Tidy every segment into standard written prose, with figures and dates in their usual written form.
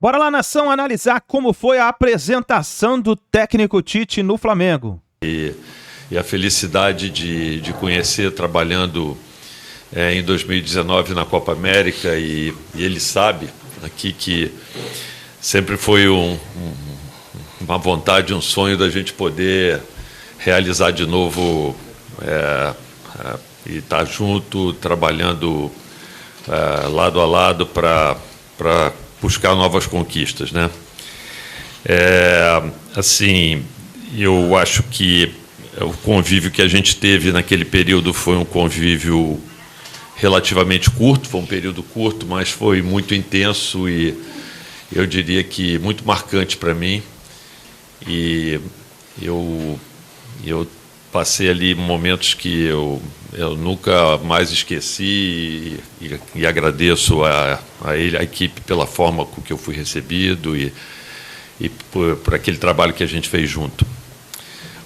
Bora lá, nação, analisar como foi a apresentação do técnico Tite no Flamengo. E a felicidade de conhecer trabalhando em 2019 na Copa América, e ele sabe aqui que sempre foi uma vontade, um sonho da gente poder realizar de novo e estar junto, trabalhando lado a lado para buscar novas conquistas, né? Assim, eu acho que o convívio que a gente teve naquele período foi um convívio relativamente curto, foi um período curto, mas foi muito intenso e eu diria que muito marcante para mim. E eu passei ali momentos que eu nunca mais esqueci e agradeço a ele, a equipe, pela forma com que eu fui recebido e por aquele trabalho que a gente fez junto.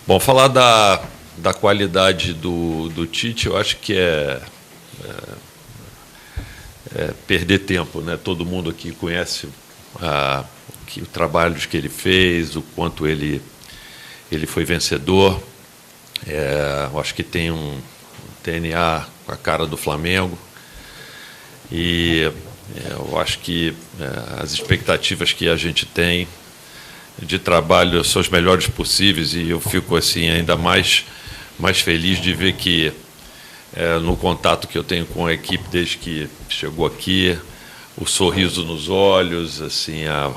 Bom, falar da qualidade do Tite, eu acho que é perder tempo, né? Todo mundo aqui conhece o trabalho que ele fez, o quanto ele foi vencedor. Eu acho que tem um DNA com a cara do Flamengo e eu acho que as expectativas que a gente tem de trabalho são as melhores possíveis, e eu fico assim ainda mais feliz de ver que no contato que eu tenho com a equipe desde que chegou aqui, o sorriso nos olhos, assim, a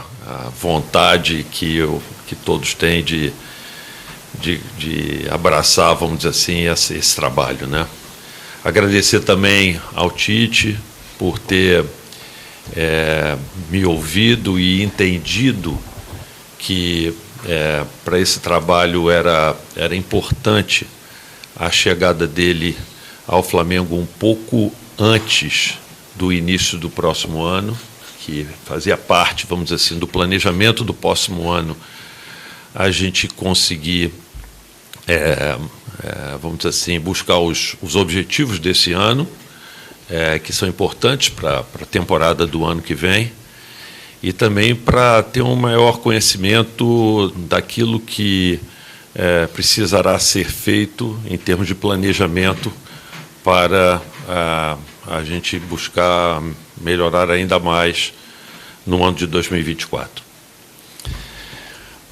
vontade que todos têm de abraçar, vamos dizer assim, esse trabalho, né? Agradecer também ao Tite por ter me ouvido e entendido que para esse trabalho era importante a chegada dele ao Flamengo um pouco antes do início do próximo ano, que fazia parte, vamos dizer assim, do planejamento do próximo ano, a gente conseguir, vamos dizer assim, buscar os objetivos desse ano, que são importantes para a temporada do ano que vem, e também para ter um maior conhecimento daquilo que precisará ser feito em termos de planejamento para a gente buscar melhorar ainda mais no ano de 2024.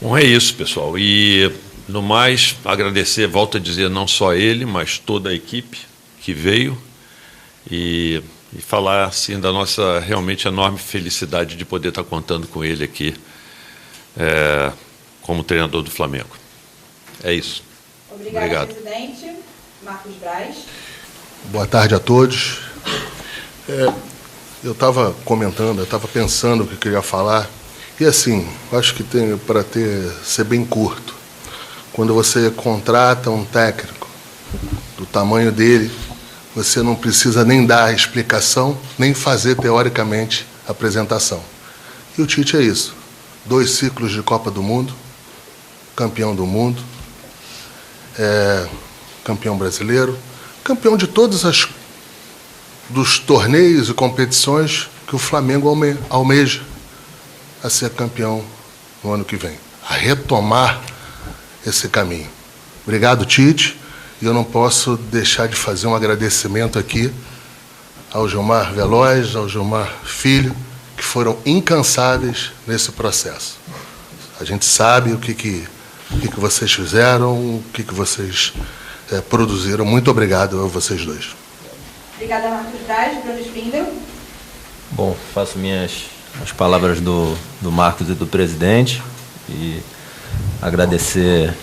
Bom, é isso, pessoal. E, no mais, agradecer, volto a dizer, não só ele, mas toda a equipe que veio e falar assim da nossa realmente enorme felicidade de poder estar contando com ele aqui como treinador do Flamengo. É isso. Obrigado. Presidente. Marcos Braz. Boa tarde a todos. Eu estava comentando, eu estava pensando o que eu queria falar, e assim, acho que tem para ser bem curto. Quando você contrata um técnico do tamanho dele, você não precisa nem dar a explicação, nem fazer teoricamente a apresentação. E o Tite é isso. 2 ciclos de Copa do Mundo, campeão do mundo, campeão brasileiro, campeão de todos dos torneios e competições que o Flamengo almeja a ser campeão no ano que vem, a retomar esse caminho. Obrigado, Tite, e eu não posso deixar de fazer um agradecimento aqui ao Gilmar Veloz, ao Gilmar Filho, que foram incansáveis nesse processo. A gente sabe o que vocês fizeram, o que vocês produziram. Muito obrigado a vocês dois. Obrigada, Marcos Braz. Bruno Spindel. Bom, faço as palavras do Marcos e do presidente e agradecer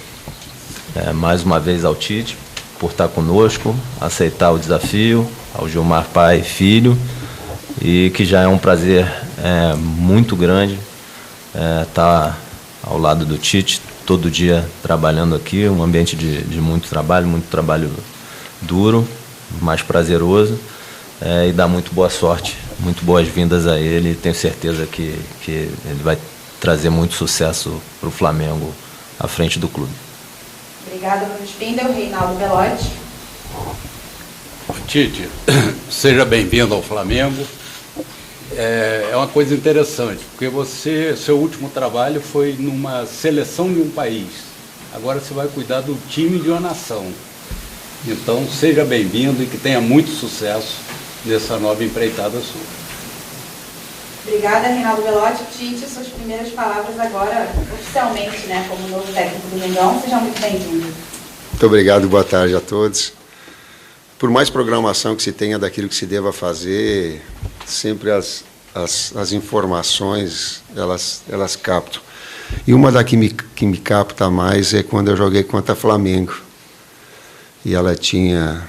mais uma vez ao Tite por estar conosco, aceitar o desafio, ao Gilmar pai e filho, e que já é um prazer muito grande estar ao lado do Tite, todo dia trabalhando aqui, um ambiente de muito trabalho duro, mais prazeroso, e dá muito boa sorte, muito boas-vindas a ele. Tenho certeza que ele vai trazer muito sucesso para o Flamengo à frente do clube. Obrigada, Bruno Spindel. Reinaldo Belotti. Tite, seja bem-vindo ao Flamengo. é uma coisa interessante, porque seu último trabalho foi numa seleção de um país. Agora você vai cuidar do time de uma nação. Então, seja bem-vindo e que tenha muito sucesso nessa nova empreitada sua. Obrigada, Reinaldo Belotti. Tite, suas primeiras palavras agora, oficialmente, né, como novo técnico do Mengão. Seja muito bem-vindo. Muito obrigado, boa tarde a todos. Por mais programação que se tenha daquilo que se deva fazer, sempre as informações, elas captam. E uma da que me capta mais é quando eu joguei contra Flamengo. E ela tinha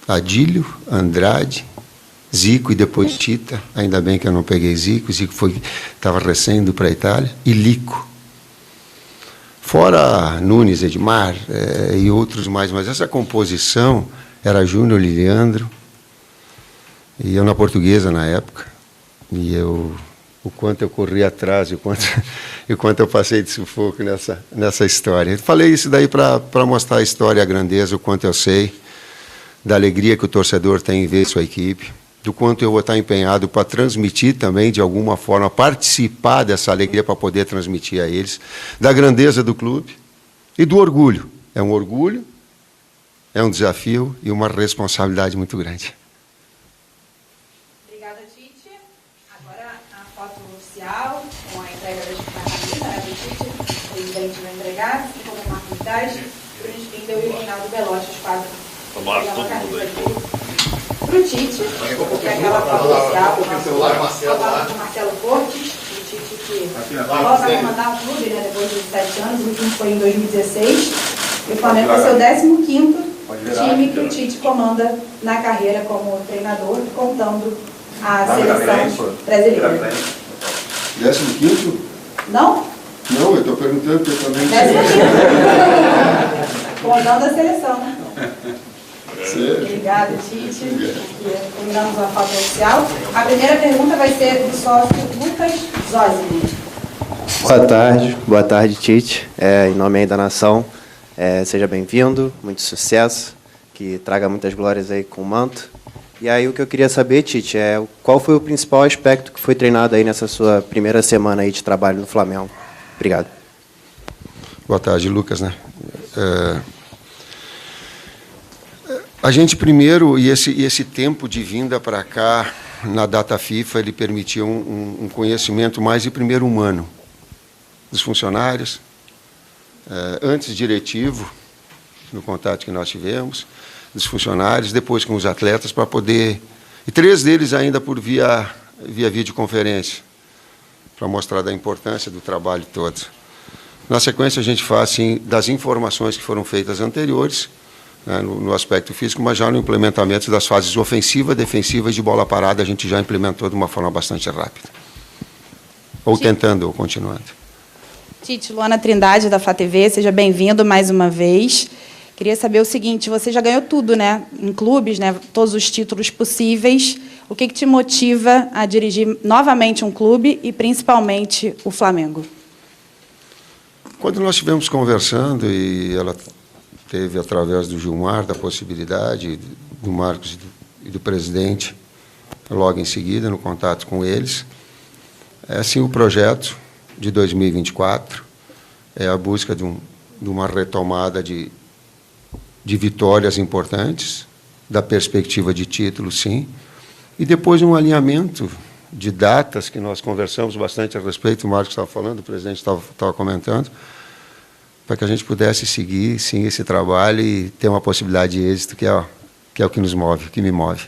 Adílio, Andrade, Zico e depois Tita. Ainda bem que eu não peguei Zico. Zico estava recém indo para a Itália. E Lico. Fora Nunes, Edmar e outros mais. Mas essa composição era Júnior, Leandro. E eu na Portuguesa na época. E o quanto eu corri atrás, o quanto eu passei de sufoco nessa história. Eu falei isso daí para mostrar a história, a grandeza, o quanto eu sei, da alegria que o torcedor tem em ver sua equipe, do quanto eu vou estar empenhado para transmitir também, de alguma forma, participar dessa alegria para poder transmitir a eles, da grandeza do clube e do orgulho. É um orgulho, é um desafio e uma responsabilidade muito grande. Obrigada, Tite. Agora a foto oficial, com a entrega da camisa, né, do Tite. O presidente vai entregar, assim como o Marcos Braz, Bruno Spindel e o Reinaldo Belotti, os quatro. Tomaram todo mundo aí. Para o Tite, que é aquela foto oficial com o Marcelo Cortes, o Tite que volta a comandar o clube, né, depois de 7 anos, o último foi em 2016, e o Flamengo vai ser o 15º time que o Tite comanda na carreira como treinador, contando a seleção brasileira. 15º? Não? Não, eu estou perguntando porque eu também... 15º. Contando a seleção, né? Sério? Obrigada, Tite. Combinamos a foto oficial. A primeira pergunta vai ser do sócio Lucas Zózimo. Boa tarde, Tite. Em nome aí da nação, seja bem-vindo, muito sucesso, que traga muitas glórias aí com o manto. E aí o que eu queria saber, Tite, qual foi o principal aspecto que foi treinado aí nessa sua primeira semana aí de trabalho no Flamengo? Obrigado. Boa tarde, Lucas, né? A gente primeiro, e esse tempo de vinda para cá, na data FIFA, ele permitia um conhecimento mais de primeiro humano dos funcionários, antes diretivo, no contato que nós tivemos, dos funcionários, depois com os atletas, para poder... E 3 deles ainda por via videoconferência, para mostrar da importância do trabalho todo. Na sequência, a gente faz, assim, das informações que foram feitas anteriores, né, no aspecto físico, mas já no implementamento das fases ofensiva, defensiva e de bola parada, a gente já implementou de uma forma bastante rápida. Ou tentando, ou continuando. Tite, Luana Trindade, da Flá TV, seja bem-vindo mais uma vez. Queria saber o seguinte, você já ganhou tudo, né, em clubes, né, todos os títulos possíveis. O que te motiva a dirigir novamente um clube e, principalmente, o Flamengo? Quando nós estivemos conversando, e ela teve, através do Gilmar, da possibilidade, do Marcos e do presidente, logo em seguida, no contato com eles, assim, o projeto de 2024 é a busca de uma retomada de vitórias importantes, da perspectiva de título, sim, e depois um alinhamento de datas, que nós conversamos bastante a respeito, o Marcos estava falando, o presidente estava comentando, para que a gente pudesse seguir, sim, esse trabalho e ter uma possibilidade de êxito, que é o que nos move, que me move.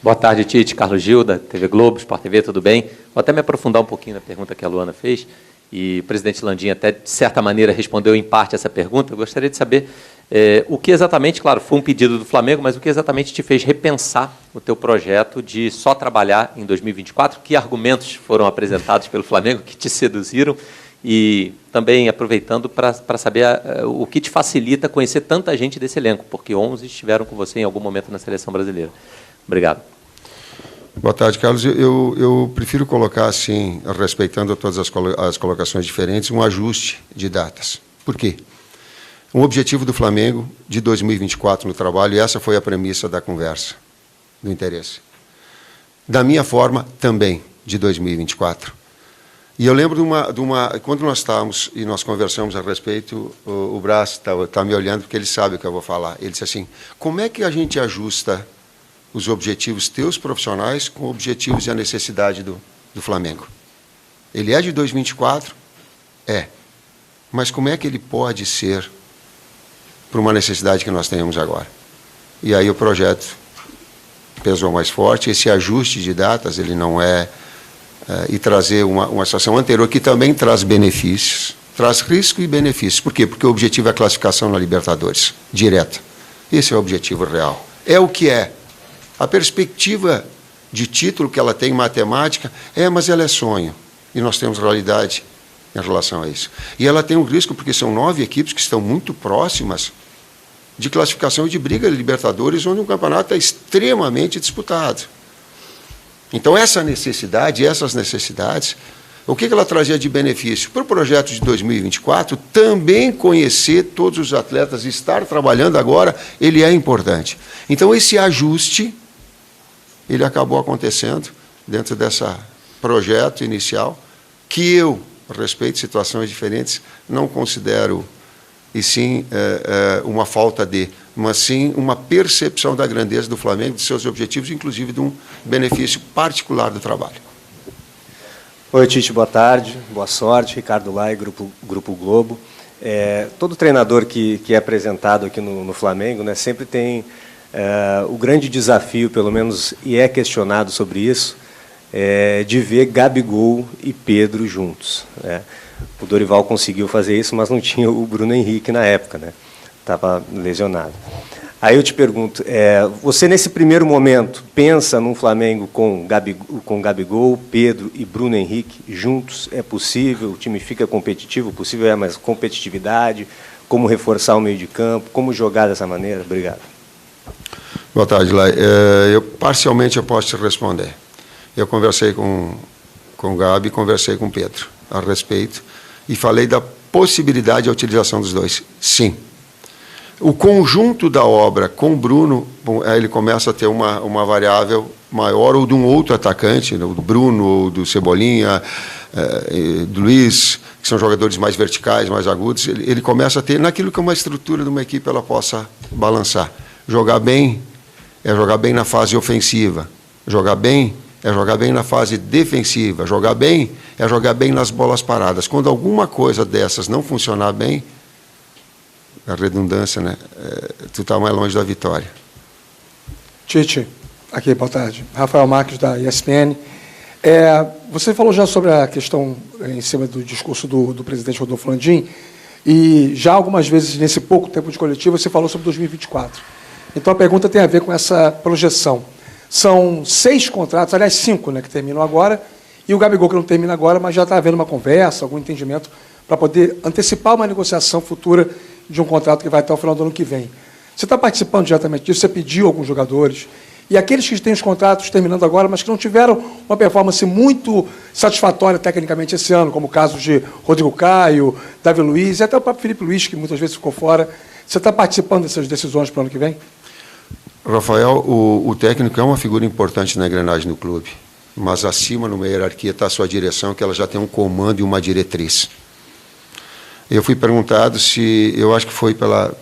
Boa tarde, Tite. Carlos Gil, da TV Globo, Sport TV, tudo bem? Vou até me aprofundar um pouquinho na pergunta que a Luana fez, e o presidente Landim até, de certa maneira, respondeu em parte essa pergunta. Eu gostaria de saber o que exatamente, claro, foi um pedido do Flamengo, mas o que exatamente te fez repensar o teu projeto de só trabalhar em 2024? Que argumentos foram apresentados pelo Flamengo que te seduziram? E também aproveitando para saber o que te facilita conhecer tanta gente desse elenco, porque 11 estiveram com você em algum momento na seleção brasileira. Obrigado. Boa tarde, Carlos. Eu prefiro colocar, assim, respeitando todas as colocações diferentes, um ajuste de datas. Por quê? Um objetivo do Flamengo de 2024 no trabalho, e essa foi a premissa da conversa, do interesse. da minha forma também, de 2024. E eu lembro quando nós estávamos e nós conversamos a respeito, o Brás está me olhando porque ele sabe o que eu vou falar. Ele disse assim, como é que a gente ajusta os objetivos teus profissionais com objetivos e a necessidade do Flamengo? Ele é de 2024? É. Mas como é que ele pode ser para uma necessidade que nós tenhamos agora? E aí o projeto pesou mais forte, esse ajuste de datas, ele não é... e trazer uma situação anterior que também traz benefícios, traz risco e benefícios. Por quê? Porque o objetivo é a classificação na Libertadores, direta. Esse é o objetivo real. É o que é. A perspectiva de título que ela tem em matemática, mas ela é sonho. E nós temos realidade em relação a isso. E ela tem um risco, porque são 9 equipes que estão muito próximas de classificação e de briga de Libertadores, onde o campeonato é extremamente disputado. Então, essas necessidades, o que ela trazia de benefício? Para o projeto de 2024, também conhecer todos os atletas, estar trabalhando agora, ele é importante. Então, esse ajuste, ele acabou acontecendo dentro desse projeto inicial, que eu, a respeito de situações diferentes, não considero, e sim uma falta de... mas sim uma percepção da grandeza do Flamengo, de seus objetivos, inclusive de um benefício particular do trabalho. Oi, Tite, boa tarde, boa sorte. Ricardo Lai, Grupo Globo. Todo treinador que é apresentado aqui no Flamengo, né, sempre tem o grande desafio, pelo menos, e é questionado sobre isso, de ver Gabigol e Pedro juntos, né? O Dorival conseguiu fazer isso, mas não tinha o Bruno Henrique na época, né? Estava lesionado. Aí eu te pergunto, você nesse primeiro momento pensa num Flamengo com Gabigol, Pedro e Bruno Henrique juntos? É possível? O time fica competitivo? Possível mas competitividade? Como reforçar o meio de campo? Como jogar dessa maneira? Obrigado. Boa tarde, Lai. Parcialmente eu posso te responder. Eu conversei com o Gabi, conversei com o Pedro a respeito e falei da possibilidade da utilização dos dois. Sim. O conjunto da obra com o Bruno, ele começa a ter uma variável maior, ou de um outro atacante, do Bruno, ou do Cebolinha, do Luiz, que são jogadores mais verticais, mais agudos, ele começa a ter, naquilo que é uma estrutura de uma equipe, ela possa balançar. Jogar bem é jogar bem na fase ofensiva. Jogar bem é jogar bem na fase defensiva. Jogar bem é jogar bem nas bolas paradas. Quando alguma coisa dessas não funcionar bem, a redundância, né? Tu está mais longe da vitória. Tite, aqui, boa tarde. Rafael Marques, da ESPN. Você falou já sobre a questão em cima do discurso do presidente Rodolfo Landim, e já algumas vezes, nesse pouco tempo de coletivo, você falou sobre 2024. Então, a pergunta tem a ver com essa projeção. São 6 contratos, aliás, 5, né, que terminam agora, e o Gabigol que não termina agora, mas já está havendo uma conversa, algum entendimento, para poder antecipar uma negociação futura de um contrato que vai até o final do ano que vem. Você está participando diretamente disso? Você pediu alguns jogadores? E aqueles que têm os contratos terminando agora, mas que não tiveram uma performance muito satisfatória tecnicamente esse ano, como o caso de Rodrigo Caio, Davi Luiz e até o próprio Felipe Luiz, que muitas vezes ficou fora. Você está participando dessas decisões para o ano que vem? Rafael, o técnico é uma figura importante na engrenagem do clube, mas acima, numa hierarquia, está a sua direção, que ela já tem um comando e uma diretriz. Eu fui perguntado se, eu acho que foi pela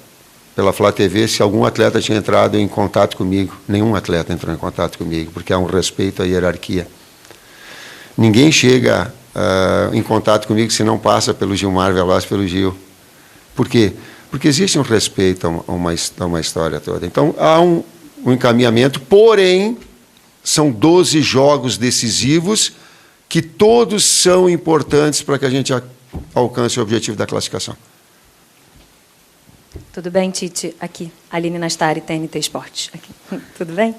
Flá TV, se algum atleta tinha entrado em contato comigo. Nenhum atleta entrou em contato comigo, porque há um respeito à hierarquia. Ninguém chega em contato comigo se não passa pelo Gilmar Veloz, pelo Gil. Por quê? Porque existe um respeito a uma história toda. Então, há um encaminhamento, porém, são 12 jogos decisivos que todos são importantes para que a gente alcance o objetivo da classificação. Tudo bem, Tite? Aqui, Aline Nastari, TNT Esportes. Aqui. Tudo bem?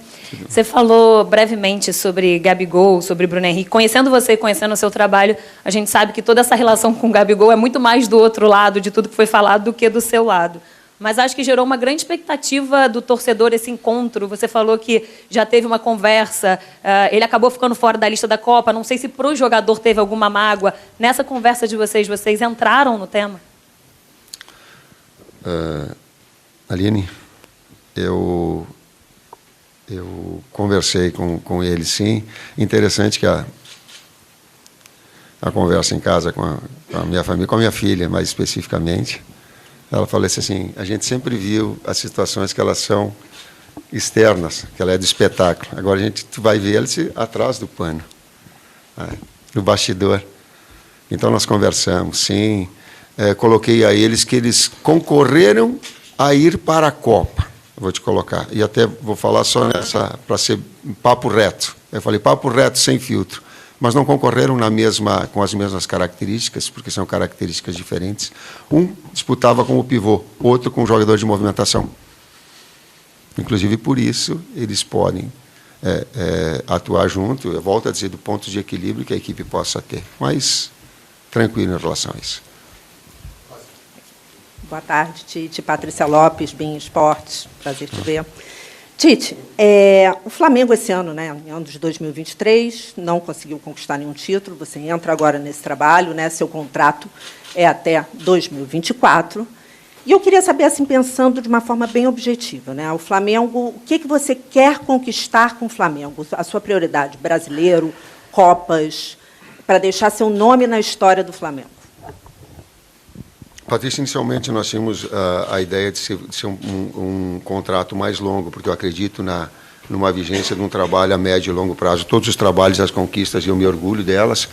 Você falou brevemente sobre Gabigol, sobre Bruno Henrique. Conhecendo você e conhecendo o seu trabalho, a gente sabe que toda essa relação com o Gabigol é muito mais do outro lado de tudo que foi falado do que do seu lado. Mas acho que gerou uma grande expectativa do torcedor esse encontro. Você falou que já teve uma conversa, ele acabou ficando fora da lista da Copa. Não sei se para o jogador teve alguma mágoa. Nessa conversa de vocês entraram no tema? Aline, eu eu conversei com ele, sim. Interessante que a conversa em casa com a minha família, com a minha filha, mais especificamente, ela falou assim, a gente sempre viu as situações que elas são externas, que ela é do espetáculo. Agora a gente vai ver elas atrás do pano, no bastidor. Então nós conversamos, sim. Coloquei a eles que eles concorreram a ir para a Copa. Vou te colocar. E até vou falar só nessa, para ser papo reto. Eu falei papo reto, sem filtro. Mas não concorreram com as mesmas características, porque são características diferentes. Um disputava como pivô, outro com jogador de movimentação. Inclusive, por isso, eles podem atuar junto. Eu volto a dizer, do ponto de equilíbrio que a equipe possa ter. Mas tranquilo em relação a isso. Boa tarde, Tite. Patrícia Lopes, BIM Esportes. Prazer te ver. Tite, o Flamengo esse ano, em ano de 2023, não conseguiu conquistar nenhum título. Você entra agora nesse trabalho, seu contrato é até 2024. E eu queria saber, assim, pensando de uma forma bem objetiva, o Flamengo, o que você quer conquistar com o Flamengo? A sua prioridade, brasileiro, Copas, para deixar seu nome na história do Flamengo? Patrícia, inicialmente nós tínhamos a ideia de ser um contrato mais longo, porque eu acredito numa vigência de um trabalho a médio e longo prazo. Todos os trabalhos, as conquistas, eu me orgulho delas,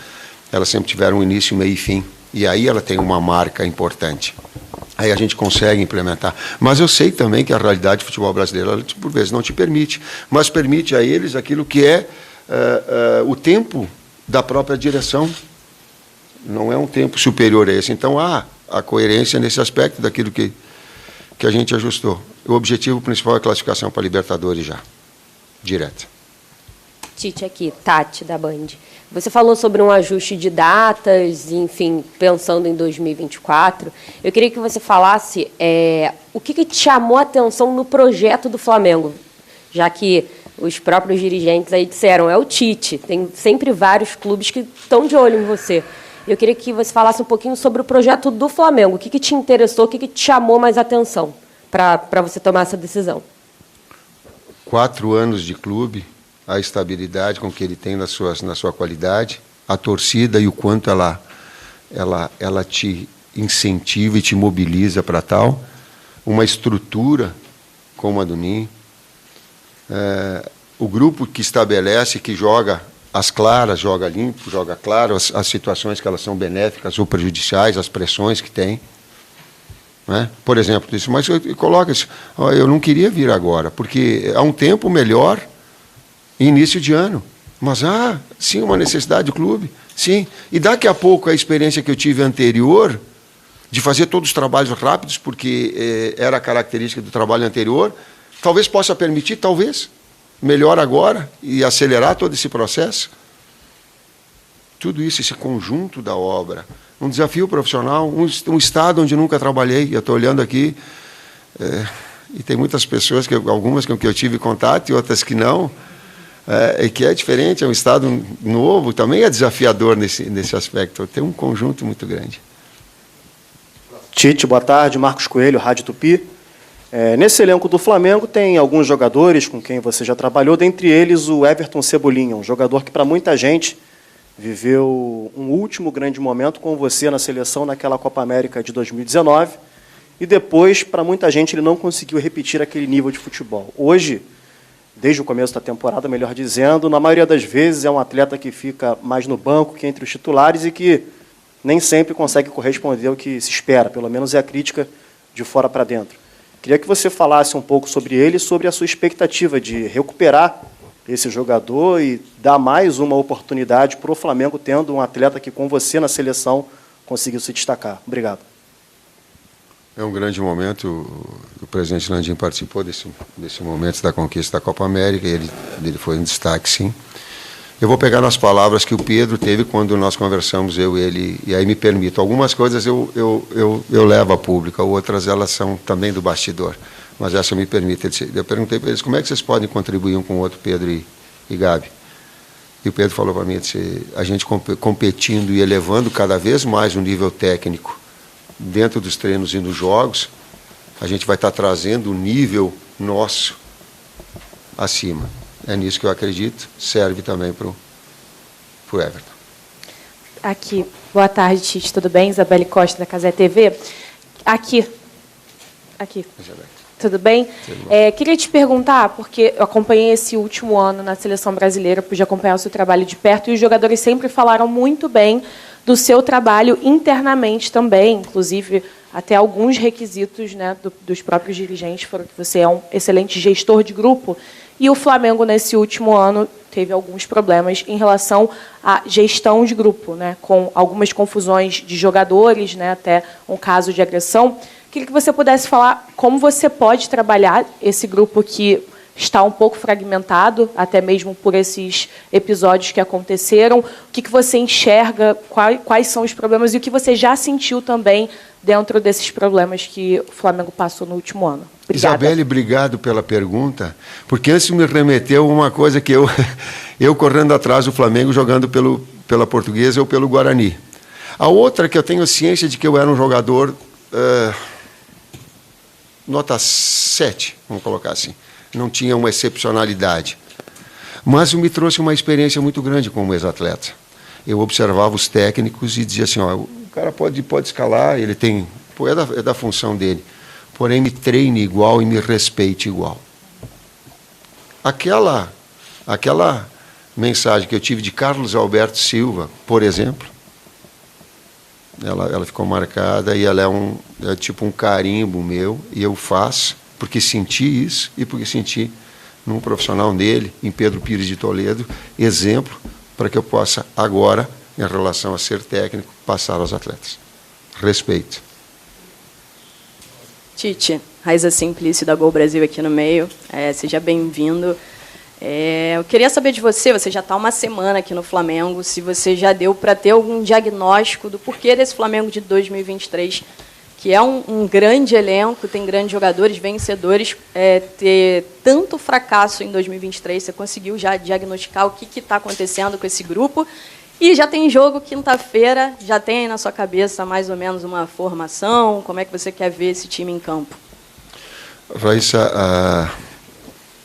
elas sempre tiveram um início, meio e fim. E aí ela tem uma marca importante. Aí a gente consegue implementar. Mas eu sei também que a realidade do futebol brasileiro, ela, por vezes, não te permite, mas permite a eles aquilo que é o tempo da própria direção. Não é um tempo superior a esse. Então, há a coerência nesse aspecto daquilo que a gente ajustou. O objetivo principal é a classificação para a Libertadores já, direto. Tite, aqui, Tati, da Band. Você falou sobre um ajuste de datas, enfim, pensando em 2024. Eu queria que você falasse o que te chamou a atenção no projeto do Flamengo, já que os próprios dirigentes aí disseram, é o Tite, tem sempre vários clubes que estão de olho em você. Eu queria que você falasse um pouquinho sobre o projeto do Flamengo. O que te interessou, o que te chamou mais atenção para você tomar essa decisão? 4 anos de clube, a estabilidade com que ele tem na sua qualidade, a torcida e o quanto ela te incentiva e te mobiliza para tal, uma estrutura como a do Ninho, o grupo que estabelece, que joga as claras, joga limpo, joga claro, as situações que elas são benéficas ou prejudiciais, as pressões que tem. Por exemplo, isso, mas coloca isso, eu não queria vir agora, porque há um tempo melhor, início de ano, mas sim, uma necessidade do clube, sim, e daqui a pouco a experiência que eu tive anterior, de fazer todos os trabalhos rápidos, porque era a característica do trabalho anterior, talvez possa permitir, talvez, melhor agora e acelerar todo esse processo. Tudo isso, esse conjunto da obra, um desafio profissional, um estado onde nunca trabalhei. Eu estou olhando aqui, e tem muitas pessoas, algumas com que eu tive contato e outras que não, e que é diferente, é um estado novo, também é desafiador nesse aspecto. Tem um conjunto muito grande. Tite, boa tarde. Marcos Coelho, Rádio Tupi. Nesse elenco do Flamengo tem alguns jogadores com quem você já trabalhou, dentre eles o Everton Cebolinha, um jogador que para muita gente viveu um último grande momento com você na seleção naquela Copa América de 2019 e depois, para muita gente, ele não conseguiu repetir aquele nível de futebol. Hoje, desde o começo da temporada, melhor dizendo, na maioria das vezes é um atleta que fica mais no banco que entre os titulares e que nem sempre consegue corresponder ao que se espera, pelo menos é a crítica de fora para dentro. Queria que você falasse um pouco sobre ele, sobre a sua expectativa de recuperar esse jogador e dar mais uma oportunidade para o Flamengo, tendo um atleta que, com você na seleção, conseguiu se destacar. Obrigado. É um grande momento. O presidente Landim participou desse momento da conquista da Copa América, e ele foi um destaque, sim. Eu vou pegar nas palavras que o Pedro teve quando nós conversamos, eu e ele, e aí me permito. Algumas coisas eu levo a público, outras elas são também do bastidor, mas essa me permite. Eu perguntei para eles como é que vocês podem contribuir um com o outro, Pedro e Gabi. E o Pedro falou para mim, a gente competindo e elevando cada vez mais o nível técnico dentro dos treinos e nos jogos, a gente vai estar trazendo o nível nosso acima. É nisso que eu acredito, serve também para o Everton. Aqui, boa tarde, Tite, tudo bem? Isabelle Costa, da Casé TV. Aqui. Tudo bem? Queria te perguntar, porque eu acompanhei esse último ano na Seleção Brasileira, pude acompanhar o seu trabalho de perto, e os jogadores sempre falaram muito bem do seu trabalho internamente também, inclusive até alguns requisitos, né, dos próprios dirigentes foram que você é um excelente gestor de grupo, e o Flamengo, nesse último ano, teve alguns problemas em relação à gestão de grupo, né, com algumas confusões de jogadores, né, até um caso de agressão. Queria que você pudesse falar como você pode trabalhar esse grupo que está um pouco fragmentado, até mesmo por esses episódios que aconteceram. O que você enxerga, quais são os problemas e o que você já sentiu também dentro desses problemas que o Flamengo passou no último ano. Obrigada. Isabelle, obrigado pela pergunta, porque antes me remeteu uma coisa que eu correndo atrás do Flamengo, jogando pela Portuguesa ou pelo Guarani. A outra que eu tenho ciência de que eu era um jogador nota 7, vamos colocar assim. Não tinha uma excepcionalidade. Mas me trouxe uma experiência muito grande como ex-atleta. Eu observava os técnicos e dizia assim, ó, o cara pode escalar, ele tem, é da função dele, porém me treine igual e me respeite igual. Aquela mensagem que eu tive de Carlos Alberto Silva, por exemplo, ela ficou marcada e ela é tipo um carimbo meu, e eu faço porque senti isso e porque senti num profissional dele, em Pedro Pires de Toledo, exemplo para que eu possa agora, em relação a ser técnico, passar aos atletas. Respeito. Tite, Raiza Simplício da Gol Brasil aqui no meio, seja bem-vindo. Eu queria saber de você já está uma semana aqui no Flamengo, se você já deu para ter algum diagnóstico do porquê desse Flamengo de 2023, que é um grande elenco, tem grandes jogadores, vencedores, ter tanto fracasso em 2023, você conseguiu já diagnosticar o que está acontecendo com esse grupo? E já tem jogo quinta-feira, já tem aí na sua cabeça mais ou menos uma formação, como é que você quer ver esse time em campo? Raíssa,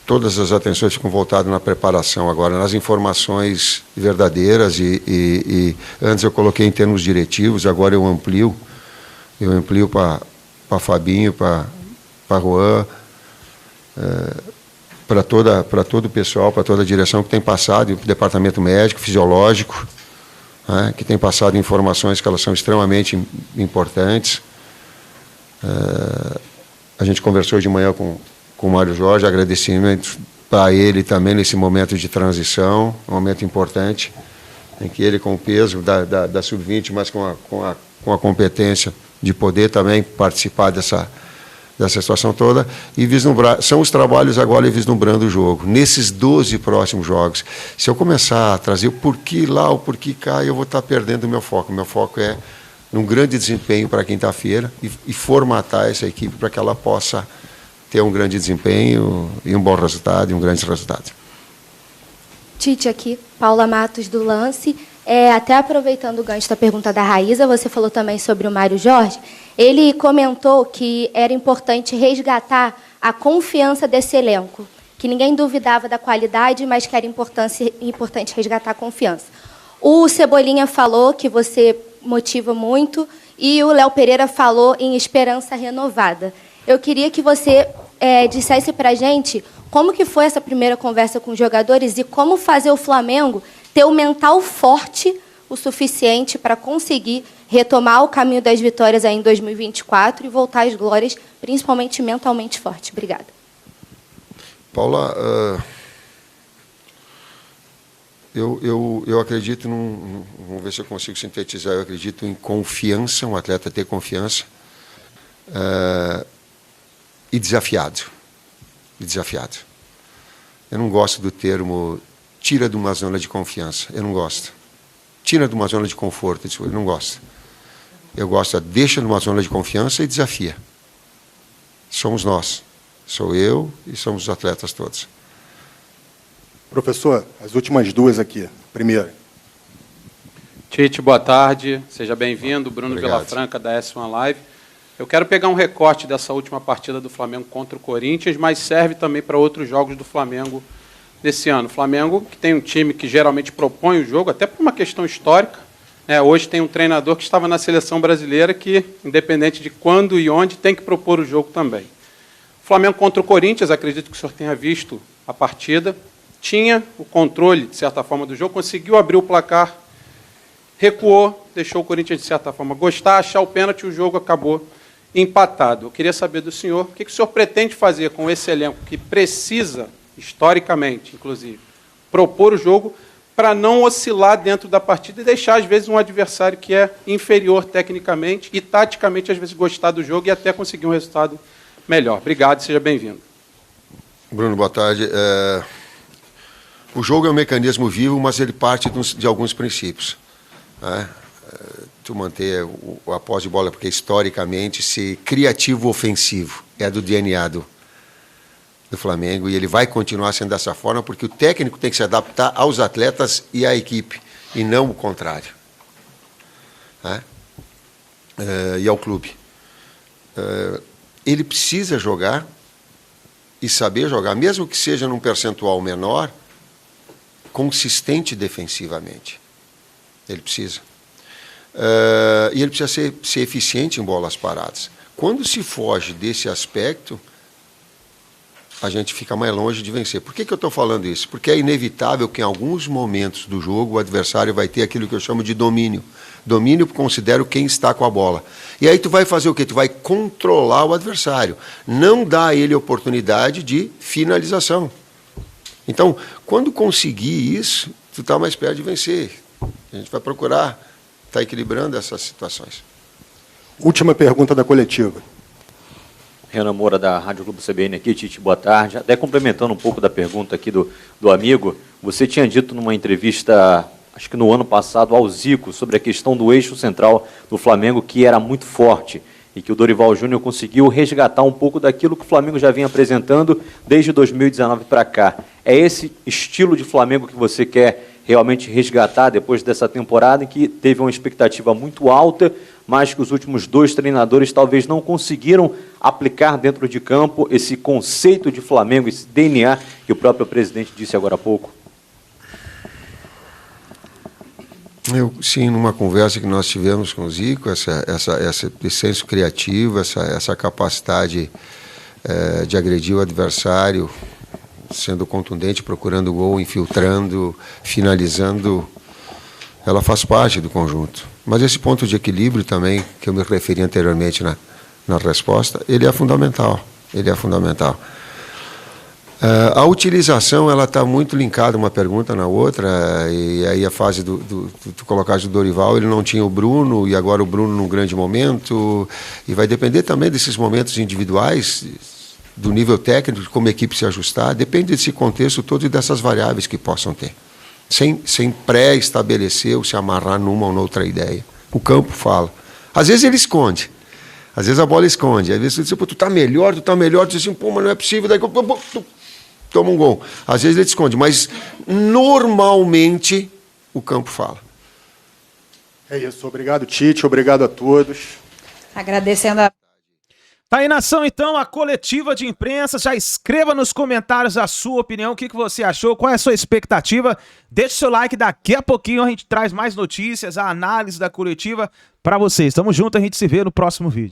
todas as atenções ficam voltadas na preparação agora, nas informações verdadeiras, e antes eu coloquei em termos diretivos, agora eu amplio para Fabinho, para Juan, para todo o pessoal, para toda a direção que tem passado, o departamento médico, fisiológico, né, que tem passado informações que elas são extremamente importantes. A gente conversou de manhã com o Mário Jorge, agradecimento para ele também nesse momento de transição, um momento importante, em que ele, com o peso da Sub-20, mas com a competência de poder também participar dessa situação toda, e vislumbrar, são os trabalhos agora vislumbrando o jogo. Nesses 12 próximos jogos, se eu começar a trazer o porquê lá, o porquê cá, eu vou estar perdendo o meu foco. Meu foco é num grande desempenho para quinta-feira e formatar essa equipe para que ela possa ter um grande desempenho e um bom resultado, e um grande resultado. Tite aqui, Paula Matos do Lance. Até aproveitando o gancho da pergunta da Raíza, você falou também sobre o Mário Jorge. Ele comentou que era importante resgatar a confiança desse elenco, que ninguém duvidava da qualidade, mas que era importante resgatar a confiança. O Cebolinha falou que você motiva muito e o Léo Pereira falou em esperança renovada. Eu queria que você dissesse para a gente como que foi essa primeira conversa com os jogadores e como fazer o Flamengo ter o mental forte o suficiente para conseguir retomar o caminho das vitórias aí em 2024 e voltar às glórias, principalmente mentalmente forte. Obrigada. Paula, eu acredito vamos ver se eu consigo sintetizar, eu acredito em confiança, um atleta ter confiança, e desafiado. Eu não gosto do termo tira de uma zona de confiança, eu não gosto. Tira de uma zona de conforto, eu não gosto. Eu gosto, deixa numa zona de confiança e desafia. Somos nós, sou eu e somos os atletas todos. Professor, as últimas duas aqui. Primeira. Tite, boa tarde, seja bem-vindo. Bruno Obrigado. Vilafranca, da S1 Live. Eu quero pegar um recorte dessa última partida do Flamengo contra o Corinthians, mas serve também para outros jogos do Flamengo desse ano. O Flamengo, que tem um time que geralmente propõe o jogo, até por uma questão histórica, né? Hoje tem um treinador que estava na seleção brasileira que, independente de quando e onde, tem que propor o jogo também. O Flamengo contra o Corinthians, acredito que o senhor tenha visto a partida, tinha o controle, de certa forma, do jogo, conseguiu abrir o placar, recuou, deixou o Corinthians, de certa forma, gostar, achar o pênalti, e o jogo acabou empatado. Eu queria saber do senhor, o que o senhor pretende fazer com esse elenco que precisa, historicamente, inclusive, propor o jogo para não oscilar dentro da partida e deixar, às vezes, um adversário que é inferior tecnicamente e taticamente, às vezes, gostar do jogo e até conseguir um resultado melhor. Obrigado e seja bem-vindo. Bruno, boa tarde. O jogo é um mecanismo vivo, mas ele parte de alguns princípios, né? Tu manter a posse de bola, porque historicamente ser criativo ofensivo é do DNA do Flamengo, e ele vai continuar sendo dessa forma, porque o técnico tem que se adaptar aos atletas e à equipe, e não o contrário, né? E ao clube. Ele precisa jogar e saber jogar, mesmo que seja num percentual menor, consistente defensivamente. Ele precisa. E ele precisa ser eficiente em bolas paradas. Quando se foge desse aspecto, a gente fica mais longe de vencer. Por que eu estou falando isso? Porque é inevitável que em alguns momentos do jogo o adversário vai ter aquilo que eu chamo de domínio. Domínio considero quem está com a bola. E aí tu vai fazer o quê? Tu vai controlar o adversário. Não dá a ele oportunidade de finalização. Então, quando conseguir isso, tu está mais perto de vencer. A gente vai procurar estar equilibrando essas situações. Última pergunta da coletiva. Renan Moura, da Rádio Globo CBN aqui. Tite, boa tarde. Até complementando um pouco da pergunta aqui do amigo, você tinha dito numa entrevista, acho que no ano passado, ao Zico, sobre a questão do eixo central do Flamengo, que era muito forte, e que o Dorival Júnior conseguiu resgatar um pouco daquilo que o Flamengo já vinha apresentando desde 2019 para cá. É esse estilo de Flamengo que você quer realmente resgatar depois dessa temporada, em que teve uma expectativa muito alta, mas que os últimos dois treinadores talvez não conseguiram aplicar dentro de campo esse conceito de Flamengo, esse DNA que o próprio presidente disse agora há pouco? Sim, numa conversa que nós tivemos com o Zico, esse senso criativo, essa capacidade de agredir o adversário, sendo contundente, procurando gol, infiltrando, finalizando, ela faz parte do conjunto. Mas esse ponto de equilíbrio também, que eu me referi anteriormente na resposta, ele é fundamental. Ele é fundamental. A utilização, ela está muito linkada uma pergunta na outra, e aí a fase tu colocaste do Dorival, ele não tinha o Bruno, e agora o Bruno num grande momento, e vai depender também desses momentos individuais, do nível técnico, de como a equipe se ajustar, depende desse contexto todo e dessas variáveis que possam ter. Sem pré-estabelecer ou se amarrar numa ou noutra ideia. O campo fala. Às vezes ele esconde. Às vezes a bola esconde. Às vezes tu diz, tu tá melhor, tu diz assim, mas não é possível, daí tu toma um gol. Às vezes ele esconde, mas normalmente o campo fala. É isso. Obrigado, Tite. Obrigado a todos. Agradecendo a... Tá aí, nação, então, a coletiva de imprensa. Já escreva nos comentários a sua opinião, o que você achou, qual é a sua expectativa. Deixe seu like, daqui a pouquinho a gente traz mais notícias, a análise da coletiva para vocês. Tamo junto, a gente se vê no próximo vídeo.